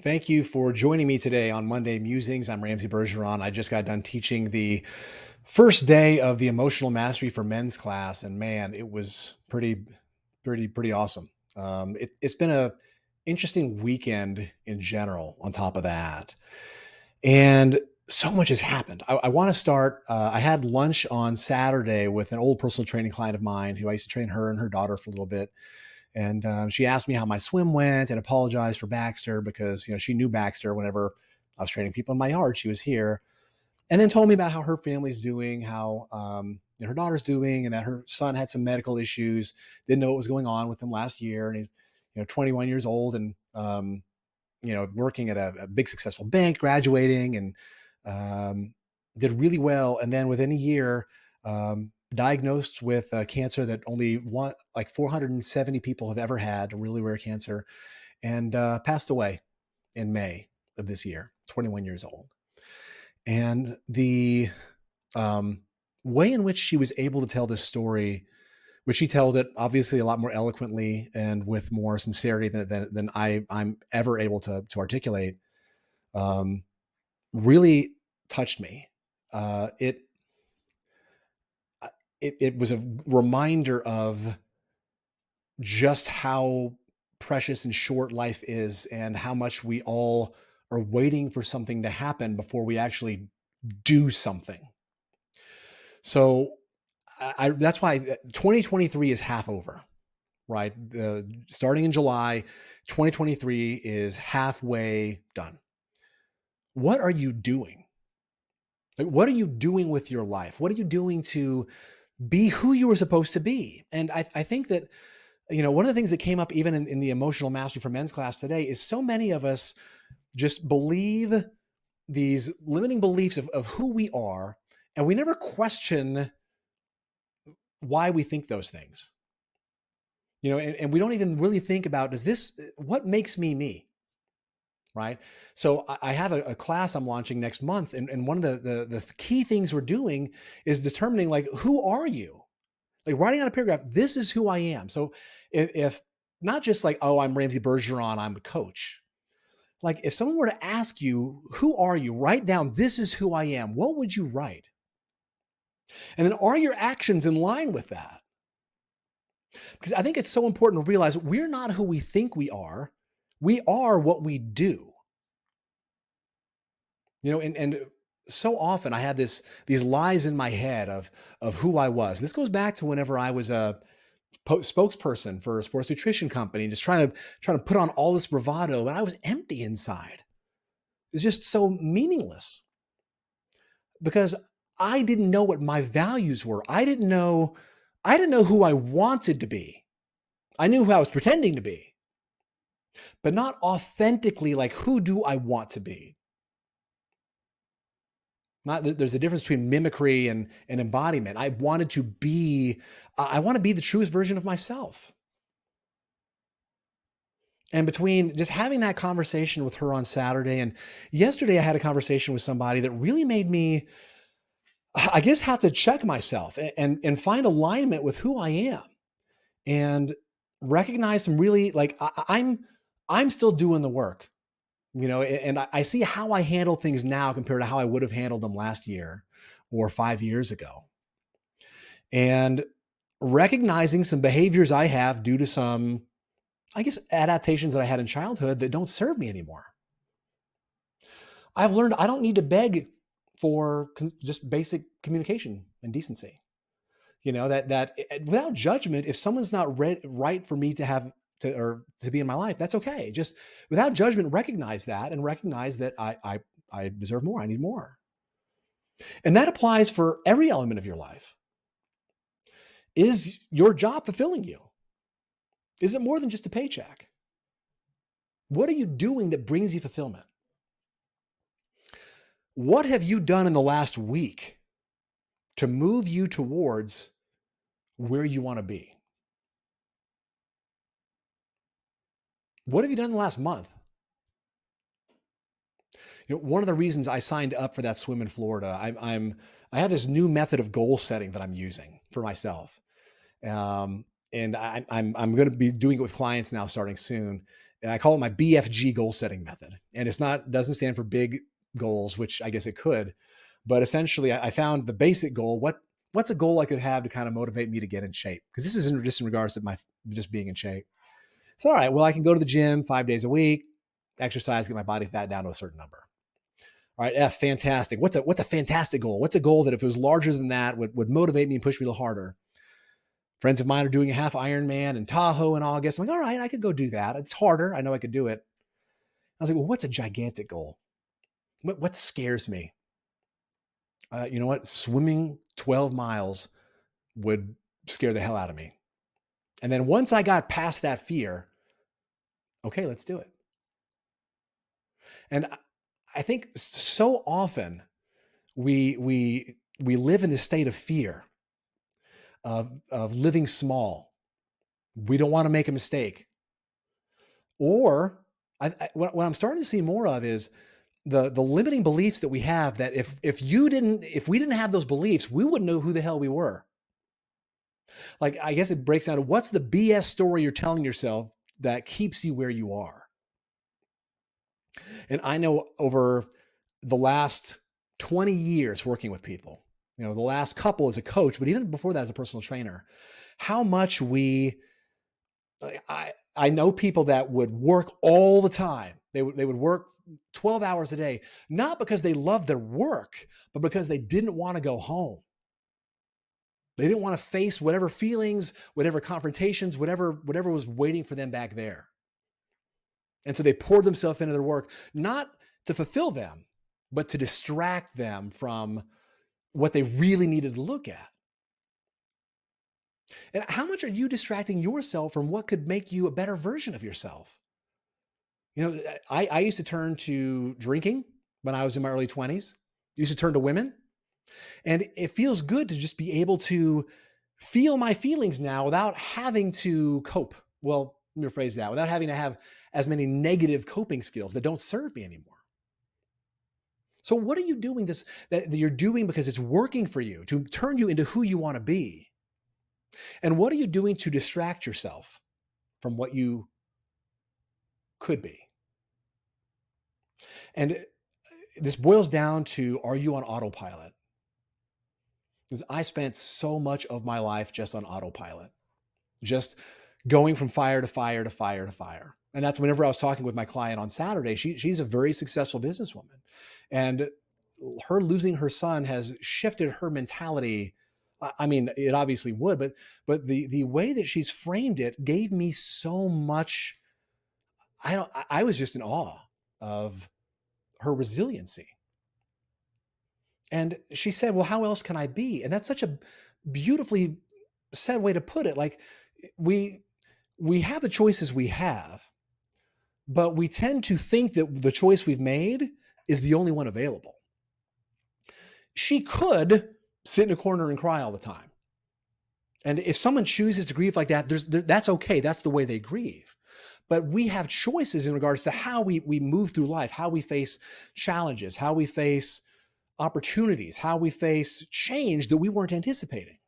Thank you for joining me today on Monday Musings. I'm Ramsey Bergeron. I just got done teaching the first day of the Emotional Mastery for Men's class, and man, it was pretty awesome. It's been a interesting weekend in general. On top of that, and so much has happened. I want to start. I had lunch on Saturday with an old personal training client of mine who I used to train her and her daughter for a little bit. And she asked me how my swim went and apologized for Baxter because she knew Baxter whenever I was training people in my yard. She was here, and then told me about how her family's doing, how her daughter's doing, and that her son had some medical issues. Didn't know what was going on with him last year, and he's 21 years old and working at a big successful bank, graduating, and did really well. And then within a year, diagnosed with a cancer that only 470 people have ever had, a really rare cancer, and passed away in May of this year, 21 years old. And the way in which she was able to tell this story, which she told it obviously a lot more eloquently and with more sincerity than I'm ever able to articulate, really touched me. Uh, it it was a reminder of just how precious and short life is, and how much we all are waiting for something to happen before we actually do something. So that's why 2023 is half over, right? Starting in July, 2023 is halfway done. What are you doing? Like, what are you doing with your life? What are you doing to be who you were supposed to be? And I think that, one of the things that came up even in the Emotional Mastery for Men's class today is so many of us just believe these limiting beliefs of who we are, and we never question why we think those things. And we don't even really think about, what makes me me? Right. So I have a class I'm launching next month. And one of the key things we're doing is determining, like, who are you? Like, writing out a paragraph, this is who I am. So if not just like, oh, I'm Ramsey Bergeron, I'm a coach. Like, if someone were to ask you, who are you? Write down, this is who I am. What would you write? And then are your actions in line with that? Because I think it's so important to realize we're not who we think we are. We are what we do. And so often I had these lies in my head of who I was. This goes back to whenever I was a spokesperson for a sports nutrition company, just trying to put on all this bravado, and I was empty inside. It was just so meaningless because I didn't know what my values were. I didn't know who I wanted to be. I knew who I was pretending to be, but not authentically, like, who do I want to be? There's a difference between mimicry and embodiment. I want to be the truest version of myself. And between just having that conversation with her on Saturday and yesterday, I had a conversation with somebody that really made me, I guess, have to check myself and find alignment with who I am, and recognize some really, like, I'm still doing the work, and I see how I handle things now compared to how I would have handled them last year or 5 years ago. And recognizing some behaviors I have due to some, I guess, adaptations that I had in childhood that don't serve me anymore. I've learned I don't need to beg for just basic communication and decency. That without judgment, if someone's not right for me to have to be in my life, that's okay. Just without judgment, recognize that, and recognize that I deserve more. I need more. And that applies for every element of your life. Is your job fulfilling you? Is it more than just a paycheck? What are you doing that brings you fulfillment? What have you done in the last week to move you towards where you want to be? What have you done in the last month? One of the reasons I signed up for that swim in Florida, I have this new method of goal setting that I'm using for myself, and I'm going to be doing it with clients now starting soon. I call it my BFG goal setting method. And doesn't stand for big goals, which I guess it could. But essentially, I found the basic goal. What's a goal I could have to kind of motivate me to get in shape? Because this isn't just in regards to my just being in shape. It's all right. Well, I can go to the gym 5 days a week, exercise, get my body fat down to a certain number. All right, F, fantastic. What's a fantastic goal? What's a goal that if it was larger than that would motivate me and push me a little harder? Friends of mine are doing a half Ironman in Tahoe in August. I'm like, all right, I could go do that. It's harder. I know I could do it. I was like, well, what's a gigantic goal? What scares me? You know what? Swimming 12 miles would scare the hell out of me. And then once I got past that fear, okay, let's do it. And I think so often we live in this state of fear of living small. We don't want to make a mistake. Or what I'm starting to see more of is the limiting beliefs that we have, that if we didn't have those beliefs, we wouldn't know who the hell we were. Like, I guess it breaks down to, what's the BS story you're telling yourself that keeps you where you are? And I know over the last 20 years working with people, the last couple as a coach, but even before that as a personal trainer, how much I know people that would work all the time. They would work 12 hours a day, not because they loved their work, but because they didn't want to go home. They didn't want to face whatever feelings, whatever confrontations, whatever was waiting for them back there. And so they poured themselves into their work, not to fulfill them, but to distract them from what they really needed to look at. And how much are you distracting yourself from what could make you a better version of yourself? I used to turn to drinking when I was in my early 20s. Used to turn to women. And it feels good to just be able to feel my feelings now without having to cope. Well, let me rephrase that. Without having to have as many negative coping skills that don't serve me anymore. So what are you doing that you're doing because it's working for you to turn you into who you want to be? And what are you doing to distract yourself from what you could be? And this boils down to, are you on autopilot? Because I spent so much of my life just on autopilot, just going from fire to fire to fire to fire. And that's whenever I was talking with my client on Saturday. She's a very successful businesswoman, and her losing her son has shifted her mentality. I mean, it obviously would, but the way that she's framed it gave me so much. I was just in awe of her resiliency. And she said, well, how else can I be? And that's such a beautifully said way to put it. Like, we have the choices we have, but we tend to think that the choice we've made is the only one available. She could sit in a corner and cry all the time. And if someone chooses to grieve like that, that's okay. That's the way they grieve. But we have choices in regards to how we move through life, how we face challenges, how we face opportunities, how we face change that we weren't anticipating.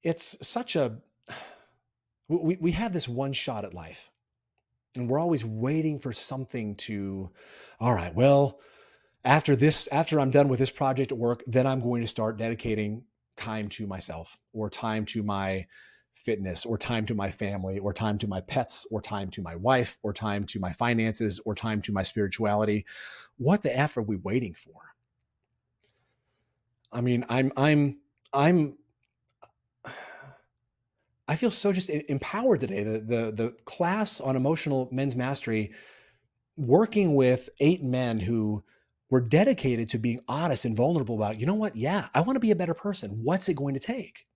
It's such we have this one shot at life, and we're always waiting for something to, all right, well, after I'm done with this project at work, then I'm going to start dedicating time to myself, or time to my fitness, or time to my family, or time to my pets, or time to my wife, or time to my finances, or time to my spirituality. What the F are we waiting for? I mean, I feel so just empowered today. The class on emotional men's mastery, working with 8 men who were dedicated to being honest and vulnerable about, you know what? Yeah, I want to be a better person. What's it going to take?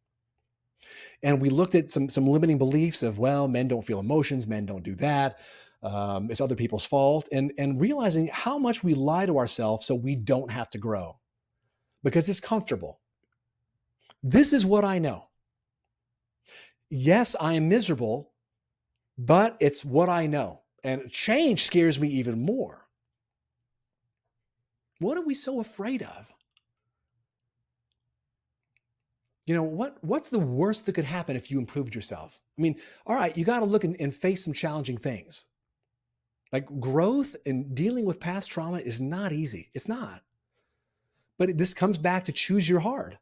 And we looked at some limiting beliefs of, well, men don't feel emotions, men don't do that. It's other people's fault. And realizing how much we lie to ourselves so we don't have to grow because it's comfortable. This is what I know. Yes, I am miserable, but it's what I know. And change scares me even more. What are we so afraid of? What's the worst that could happen if you improved yourself? I mean, all right, you got to look and face some challenging things. Like growth and dealing with past trauma is not easy. It's not. But this comes back to choose your hard,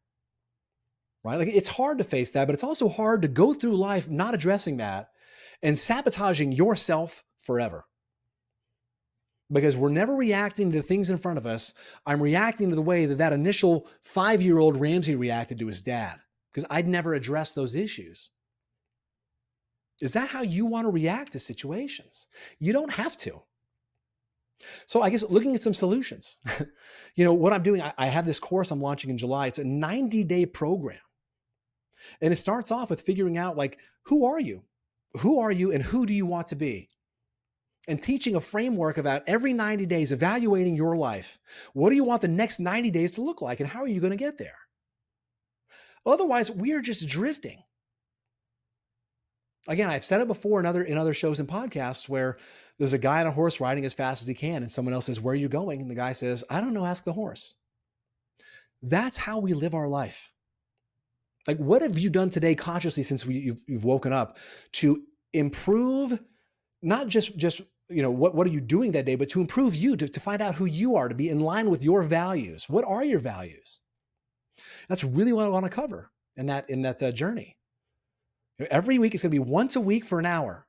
right? Like it's hard to face that, but it's also hard to go through life not addressing that and sabotaging yourself forever. Because we're never reacting to the things in front of us. I'm reacting to the way that initial 5-year-old Ramsey reacted to his dad, because I'd never addressed those issues. Is that how you want to react to situations? You don't have to. So I guess looking at some solutions, what I'm doing, I have this course I'm launching in July. It's a 90-day program. And it starts off with figuring out like, who are you? Who are you and who do you want to be? And teaching a framework about every 90 days, evaluating your life. What do you want the next 90 days to look like? And how are you going to get there? Otherwise, we're just drifting. Again, I've said it before in other shows and podcasts where there's a guy on a horse riding as fast as he can, and someone else says, "Where are you going?" And the guy says, "I don't know, ask the horse." That's how we live our life. Like, what have you done today consciously since you've woken up to improve, not just what are you doing that day, but to improve you, to find out who you are, to be in line with your values. What are your values? That's really what I want to cover in that journey. Every week, it's going to be once a week for an hour.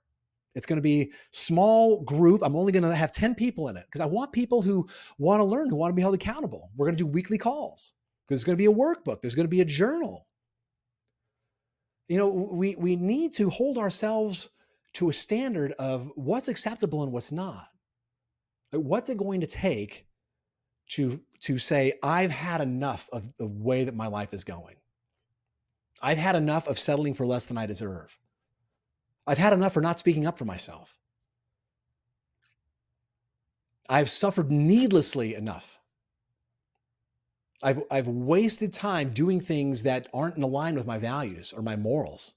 It's going to be small group. I'm only going to have 10 people in it because I want people who want to learn, who want to be held accountable. We're going to do weekly calls. There's going to be a workbook. There's going to be a journal. We need to hold ourselves to a standard of what's acceptable and what's not. Like, what's it going to take to say, I've had enough of the way that my life is going. I've had enough of settling for less than I deserve. I've had enough for not speaking up for myself. I've suffered needlessly enough. I've wasted time doing things that aren't in line with my values or my morals.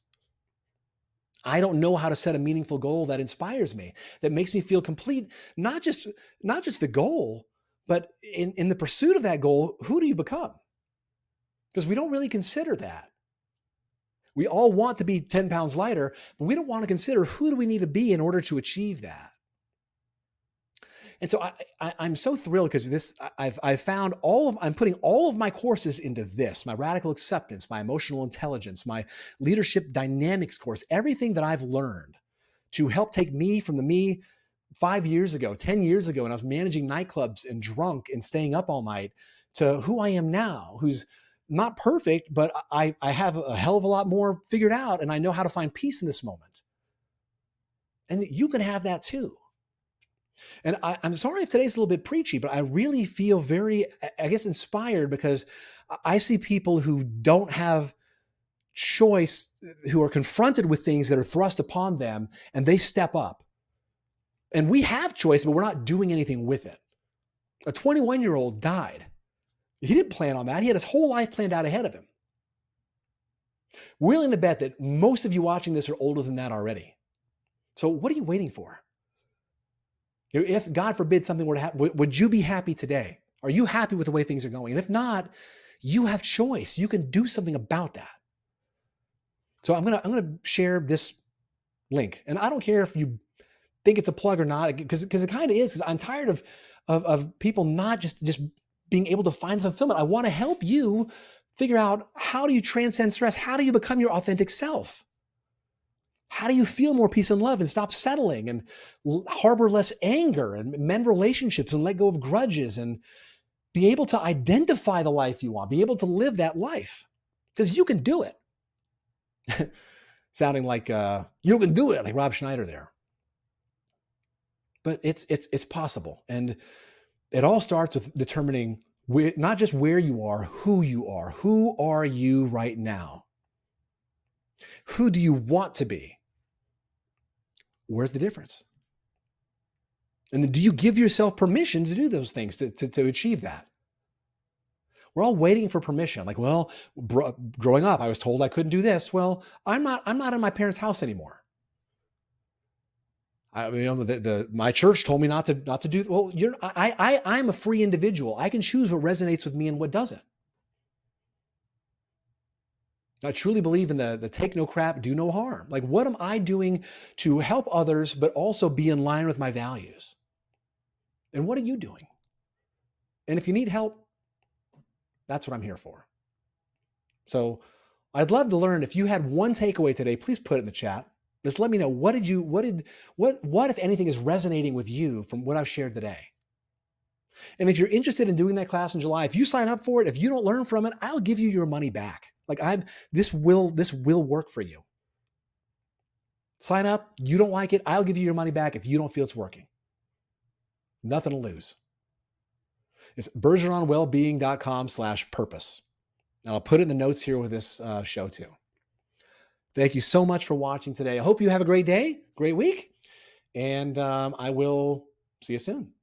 I don't know how to set a meaningful goal that inspires me, that makes me feel complete. Not just the goal, but in the pursuit of that goal, who do you become? Because we don't really consider that. We all want to be 10 pounds lighter, but we don't want to consider who do we need to be in order to achieve that. And so I'm so thrilled because I've found I'm putting all of my courses into this, my radical acceptance, my emotional intelligence, my leadership dynamics course, everything that I've learned to help take me from the me 5 years ago, 10 years ago, when I was managing nightclubs and drunk and staying up all night, to who I am now, who's not perfect, but I have a hell of a lot more figured out, and I know how to find peace in this moment. And you can have that too. And I'm sorry if today's a little bit preachy, but I really feel very, I guess, inspired because I see people who don't have choice, who are confronted with things that are thrust upon them, and they step up. And we have choice, but we're not doing anything with it. A 21-year-old died. He didn't plan on that. He had his whole life planned out ahead of him. Willing to bet that most of you watching this are older than that already. So what are you waiting for? If, God forbid, something were to happen, would you be happy today? Are you happy with the way things are going? And if not, you have choice. You can do something about that. So I'm gonna share this link, and I don't care if you think it's a plug or not, because it kind of is. Because I'm tired of people not just being able to find fulfillment. I want to help you figure out, how do you transcend stress? How do you become your authentic self? How do you feel more peace and love and stop settling and harbor less anger and mend relationships and let go of grudges and be able to identify the life you want, be able to live that life? Because you can do it. Sounding like you can do it, like Rob Schneider there. But it's possible. And it all starts with determining not just where you are, who you are. Who are you right now? Who do you want to be? Where's the difference? And then do you give yourself permission to do those things, to achieve that? We're all waiting for permission. Like, well, growing up, I was told I couldn't do this. Well, I'm not in my parents' house anymore. My church told me not to do. Well, I'm a free individual. I can choose what resonates with me and what doesn't. I truly believe in the take no crap, do no harm. Like, what am I doing to help others, but also be in line with my values? And what are you doing? And if you need help, that's what I'm here for. So I'd love to learn if you had one takeaway today, please put it in the chat. Just let me know what if anything is resonating with you from what I've shared today. And if you're interested in doing that class in July, if you sign up for it, if you don't learn from it, I'll give you your money back. Like this will work for you. Sign up. You don't like it, I'll give you your money back if you don't feel it's working. Nothing to lose. It's bergeronwellbeing.com/purpose. And I'll put it in the notes here with this show too. Thank you so much for watching today. I hope you have a great day, great week, and I will see you soon.